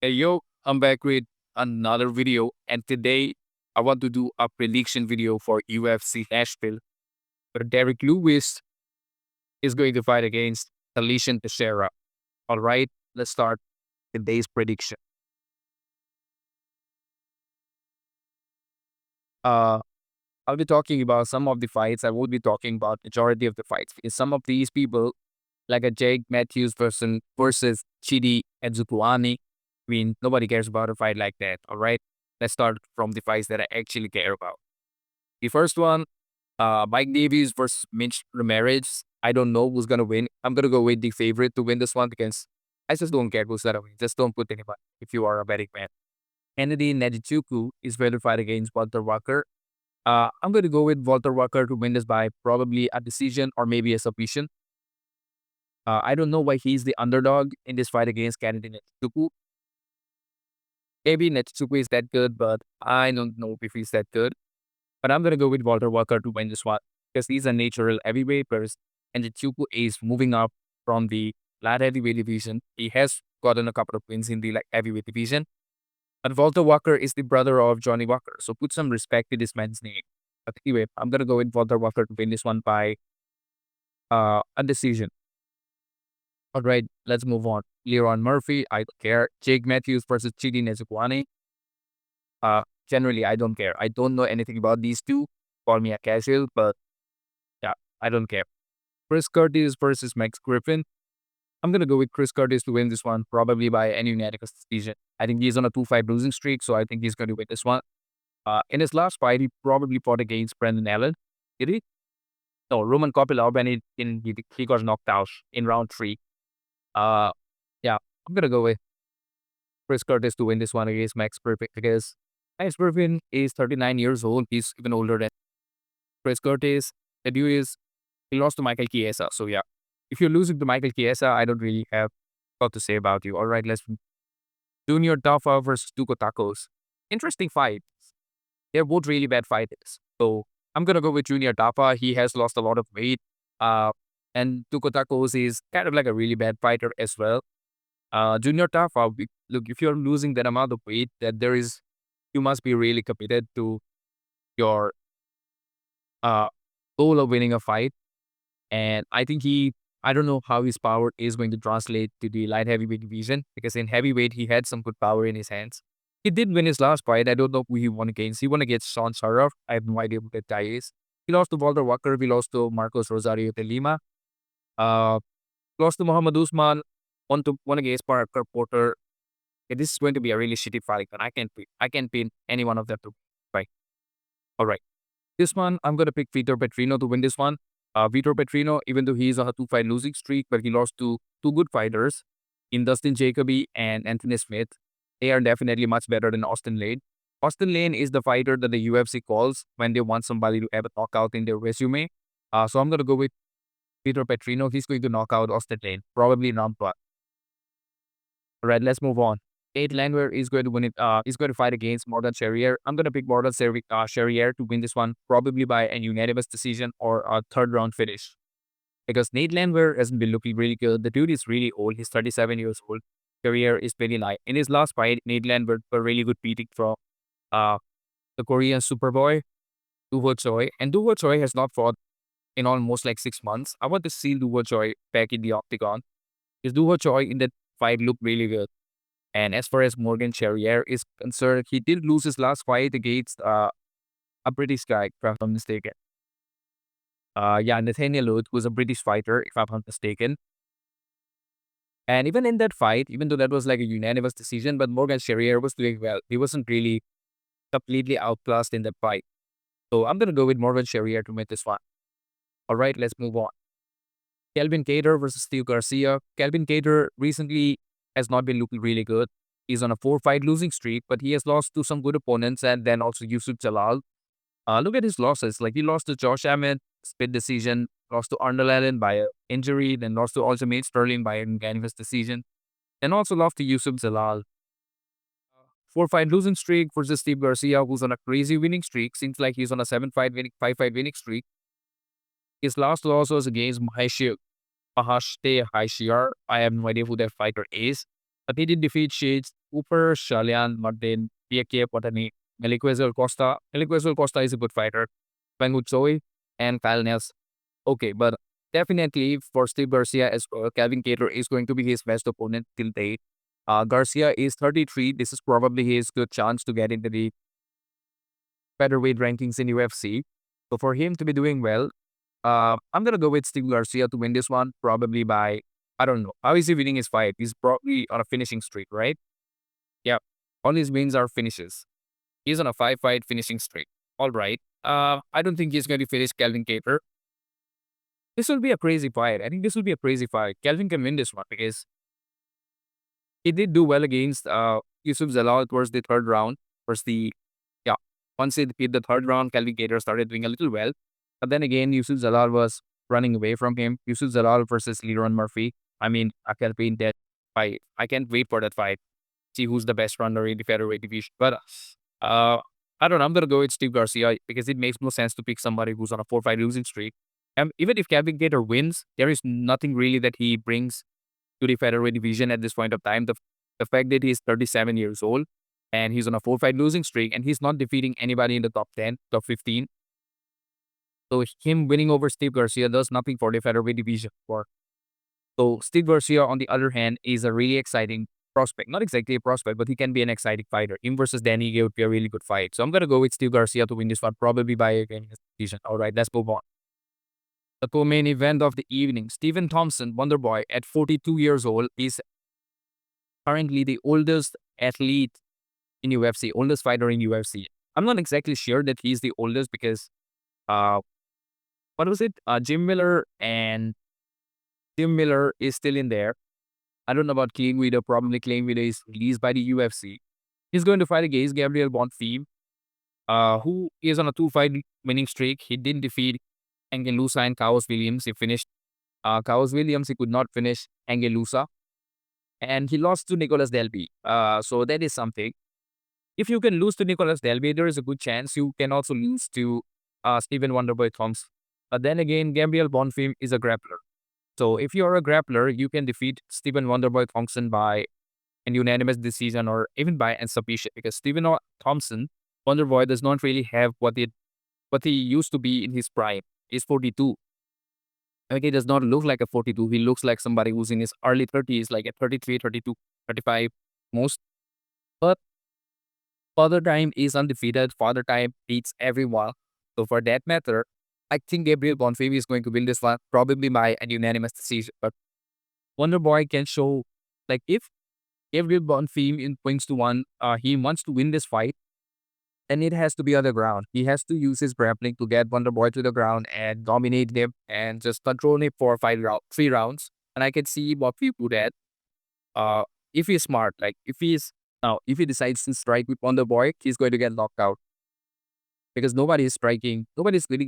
Hey yo, I'm back with another video, and today I want to do a prediction video for UFC Nashville, where Derrick Lewis is going to fight against Tallison Teixeira. All right, let's start today's prediction. Uh, I'll be talking about some of the fights. I won't be talking about majority of the fights because some of these people, like a Jake Matthews versus Chidi Nzukwane, I mean, nobody cares about a fight like that. All right, let's start from the fights that I actually care about. The first one, Mike Davies versus Mitch Ramirez. I don't know who's gonna win. I'm gonna go with the favorite to win this one because I just don't care who's gonna win. Just don't put anybody if you are a betting man. Kennedy Nejichuku is going to fight against Walter Walker. I'm gonna go with Walter Walker to win this by probably a decision or maybe a submission. I don't know why he's the underdog in this fight against Kennedy Nejichuku. Maybe Nejichuku is that good, but I don't know if he's that good. But I'm gonna go with Walter Walker to win this one because he's a natural heavyweight person, and the Chuku is moving up from the light heavyweight division. He has gotten a couple of wins in the like heavyweight division. But Walter Walker is the brother of Johnny Walker, so put some respect to this man's name. But anyway, I'm gonna go with Walter Walker to win this one by a decision. All right, let's move on. Leron Murphy, I don't care. Jake Matthews versus Chidi Nezukwane. Generally, I don't care. I don't know anything about these two. Call me a casual, but yeah, I don't care. Chris Curtis versus Max Griffin. I'm going to go with Chris Curtis to win this one, probably by any unanimous decision. I think he's on a 2-5 losing streak, so I think he's going to win this one. In his last fight, he probably fought against Brendan Allen. Did he? No, Roman Kopylov, and he got knocked out in round three. Uh, yeah, I'm going to go with Chris Curtis to win this one against Max Griffin because Max Griffin is 39 years old. He's even older than Chris Curtis. The dude is he lost to Michael Chiesa. So yeah, if you're losing to Michael Chiesa, I don't really have a lot to say about you. All right, let's Junior Dafa versus Tuco Tacos. Interesting fight. They're both really bad fighters. So I'm gonna go with Junior Dafa. He has lost a lot of weight. Uh, and Tuco Tacos is kind of like a really bad fighter as well. Junior Dafa, look, if you're losing that amount of weight, you must be really committed to your uh goal of winning a fight. And I don't know how his power is going to translate to the light heavyweight division because in heavyweight, he had some good power in his hands. He did win his last fight. I don't know who he won against. He won against Sean Sharaf. I have no idea who that guy is. He lost to Walter Walker. He lost to Marcos Rosario de Lima. Uh, lost to Muhammad Usman. Won against Parker Porter. Okay, this is going to be a really shitty fight, and I can't pin any one of them to fight. All right. This one, I'm going to pick Vitor Petrino to win this one. Vitor Petrino, even though he's on a 2-fight losing streak, but he lost to two good fighters in Dustin Jacoby and Anthony Smith. They are definitely much better than Austin Lane. Austin Lane is the fighter that the UFC calls when they want somebody to have a knockout in their resume. So I'm going to go with Vitor Petrino. He's going to knock out Austin Lane, probably in round one. All right, let's move on. Nate Landwehr is going to win it. Is going to fight against Morgan Charrier. I'm going to pick Charrier to win this one, probably by a unanimous decision or a third round finish. Because Nate Landwehr hasn't been looking really good. The dude is really old. He's 37 years old. Career is very light. In his last fight, Nate Landwehr got a really good beating from uh, the Korean Superboy, Doo Choi. And Doo Choi has not fought in almost like 6 months. I want to see Doo Choi back in the octagon. Because Doo Choi in that fight looked really good. And as far as Morgan Charrier is concerned, he did lose his last fight against a British guy, if I'm not mistaken. Yeah, Nathaniel Wood, who's a British fighter, if I'm not mistaken. And even in that fight, even though that was like a unanimous decision, but Morgan Charrier was doing well. He wasn't really completely outclassed in that fight. So I'm going to go with Morgan Charrier to win this one. All right, let's move on. Kelvin Cater versus Steve Garcia. Kelvin Cater recently has not been looking really good. He's on a 4-fight losing streak, but he has lost to some good opponents and then also Yusuf Jalal. Look at his losses. Like he lost to Josh Emmett, split decision, lost to Arnold Allen by injury, then lost to Aljamain Sterling by an unanimous decision, and also lost to Yusuf Jalal. 4-fight losing streak versus Steve Garcia, who's on a crazy winning streak. Seems like he's on a 5-fight winning streak. His last loss was against Mahashte Haishiar. I have no idea who that fighter is. But he did defeat Shades Cooper, Shalian, Martin, Piakie, Potani, Meliquezel Costa. Meliquezel Costa is a good fighter. Pengu Choi, and Kyle Nels. Okay, but definitely for Steve Garcia as well, Calvin Kattar is going to be his best opponent till date. Garcia is 33. This is probably his good chance to get into the featherweight rankings in UFC. So for him to be doing well, I'm gonna go with Steve Garcia to win this one, probably by, I don't know. How is he winning his fight? He's probably on a finishing streak, right? Yeah. All his wins are finishes. He's on a 5-fight finishing streak. All right. I don't think he's going to finish Calvin Kattar. This will be a crazy fight. I think this will be a crazy fight. Calvin can win this one because he did do well against Yusuf Zalal towards the third round. Towards the, yeah, once he hit the third round, Calvin Kattar started doing a little well. But then again, Yusuf Zalal was running away from him. Yusuf Zalal versus Leron Murphy. I mean, I can be in that fight. I can't wait for that fight. See who's the best runner in the featherweight division. But I don't know. I'm gonna go with Steve Garcia because it makes no sense to pick somebody who's on a 4-fight losing streak. And even if Calvin Kattar wins, there is nothing really that he brings to the featherweight division at this point of time. The fact that he's 37 years old and he's on a 4-fight losing streak and he's not defeating anybody in the top 10, top 15. So him winning over Steve Garcia does nothing for the featherweight division. So Steve Garcia, on the other hand, is a really exciting prospect. Not exactly a prospect, but he can be an exciting fighter. Him versus Danny Ige would be a really good fight. So I'm going to go with Steve Garcia to win this one, probably by a decision. All right, let's move on. The co-main event of the evening. Stephan Thomson, Wonderboy, at 42 years old, is currently the oldest athlete in UFC, oldest fighter in UFC. I'm not exactly sure that he's the oldest because, uh, what was it? Jim Miller is still in there. I don't know about Clay Guida. Probably Clay Guida is released by the UFC. He's going to fight against Gabriel Bonfim, who is on a 2-fight winning streak. He didn't defeat Angelusa and Chaos Williams. He finished Chaos Williams. He could not finish Angelusa. And he lost to Nicolas Delby. So that is something. If you can lose to Nicolas Delby, there is a good chance you can also lose to Stephen Wonderboy Thompson. But then again, Gabriel Bonfim is a grappler. So if you're a grappler, you can defeat Stephen Wonderboy Thompson by an unanimous decision or even by a submission because Stephen Thompson, Wonderboy, does not really have what he used to be in his prime. He's 42. Like he does not look like a 42. He looks like somebody who's in his early 30s, like at 33, 32, 35 most. But Father Time is undefeated. Father Time beats everyone. So for that matter, I think Gabriel Bonfim is going to win this one probably by a unanimous decision. But Wonderboy can show, like if Gabriel Bonfim in points to one, he wants to win this fight, and it has to be on the ground. He has to use his grappling to get Wonderboy to the ground and dominate him and just control him for 3 rounds. And I can see Bonfim do that. If he's smart, like if he decides to strike with Wonderboy, he's going to get knocked out because nobody's winning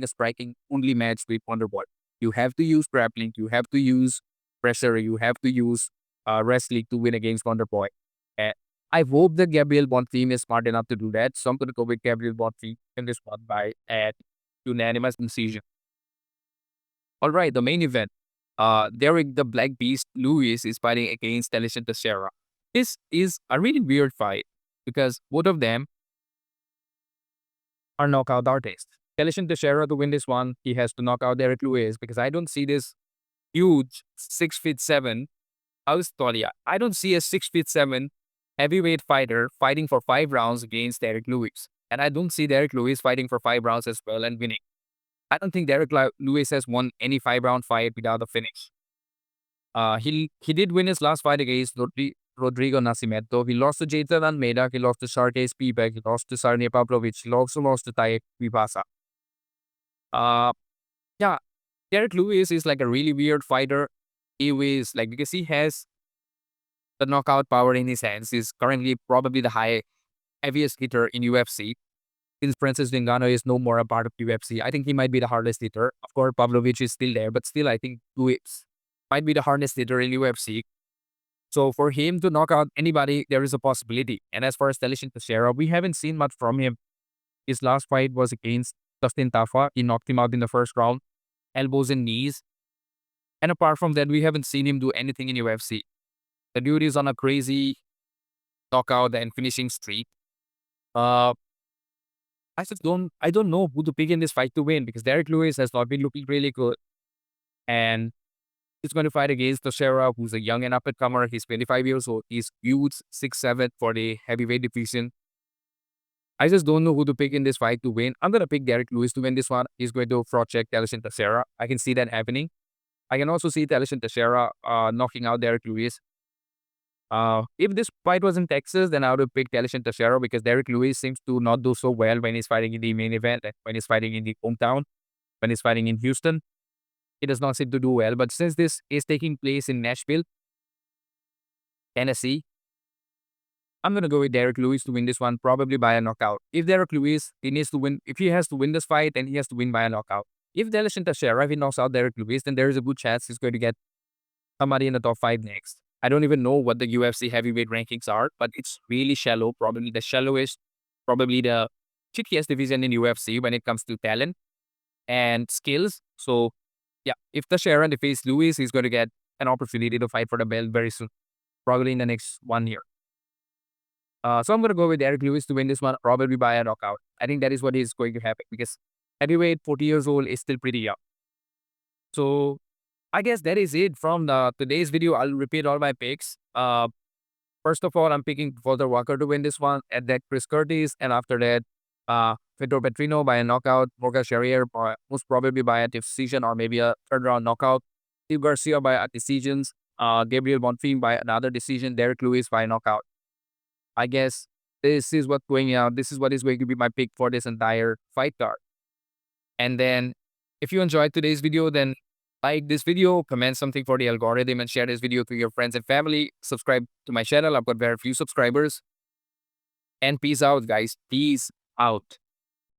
a striking only match with Wonderboy. You have to use grappling, you have to use pressure, you have to use wrestling to win against Wonderboy. And I hope that Gabriel Bonfim is smart enough to do that. So I'm going to go with Gabriel Bonfim in this one by at unanimous decision. All right, the main event. Derrick the Black Beast Lewis is fighting against Tallison Teixeira. This is a really weird fight because both of them are knockout artists. Tallison Teixeira to win this one, he has to knock out Derrick Lewis because I don't see this huge 6'7" Australia. I don't see a 6'7" heavyweight fighter fighting for 5 rounds against Derrick Lewis. And I don't see Derrick Lewis fighting for 5 rounds as well and winning. I don't think Derrick Lewis has won any 5-round fight without a finish. He did win his last fight against Rodrigo Nascimento. He lost to Jason Almeida. He lost to Sharkey Spivak. He lost to Sarnia Pavlovich. He also lost to Tai Vipasa. Yeah, Derrick Lewis is like a really weird fighter. He is like, because he has the knockout power in his hands. He's currently probably the heaviest hitter in UFC. Since Francis Ngannou is no more a part of UFC, I think he might be the hardest hitter. Of course, Pavlovich is still there, but still, I think Lewis might be the hardest hitter in UFC. So for him to knock out anybody, there is a possibility. And as far as Tallison Teixeira, we haven't seen much from him. His last fight was against Dustin Tafa. He knocked him out in the first round, elbows and knees. And apart from that, we haven't seen him do anything in UFC. The dude is on a crazy knockout and finishing streak. Uh, I don't know who to pick in this fight to win because Derrick Lewis has not been looking really good. And he's going to fight against Teixeira, who's a young and up-and-comer. He's 25 years old. He's huge, 6'7" for the heavyweight division. I just don't know who to pick in this fight to win. I'm going to pick Derrick Lewis to win this one. He's going to fraud check Tallison Teixeira. I can see that happening. I can also see Tallison Teixeira knocking out Derrick Lewis. If this fight was in Texas, then I would have picked Tallison Teixeira because Derrick Lewis seems to not do so well when he's fighting in the main event, and when he's fighting in the hometown, when he's fighting in Houston. He does not seem to do well. But since this is taking place in Nashville, Tennessee, I'm going to go with Derrick Lewis to win this one, probably by a knockout. If Derrick Lewis, he needs to win. If he has to win this fight, then he has to win by a knockout. If Tallison Teixeira, if he knocks out Derrick Lewis, then there is a good chance he's going to get somebody in the top 5 next. I don't even know what the UFC heavyweight rankings are, but it's really shallow. Probably the shallowest, probably the shittiest division in UFC when it comes to talent and skills. So, yeah, if Teixeira defeats Lewis, he's going to get an opportunity to fight for the belt very soon, probably in the next 1 year. So I'm going to go with Derrick Lewis to win this one, probably by a knockout. I think that is what is going to happen because heavyweight, 40 years old, is still pretty young. So I guess that is it from today's video. I'll repeat all my picks. First of all, I'm picking Walter Walker to win this one, and then Chris Curtis, and after that, Fedor Petrino by a knockout, Morgan Charrier most probably by a decision or maybe a third round knockout, Steve Garcia by a decisions, Gabriel Bonfim by another decision, Derrick Lewis by a knockout. I guess this is what's going out. This is what is going to be my pick for this entire fight card. And then if you enjoyed today's video, then like this video, comment something for the algorithm, and share this video to your friends and family. Subscribe to my channel. I've got very few subscribers. And peace out, guys. Peace out.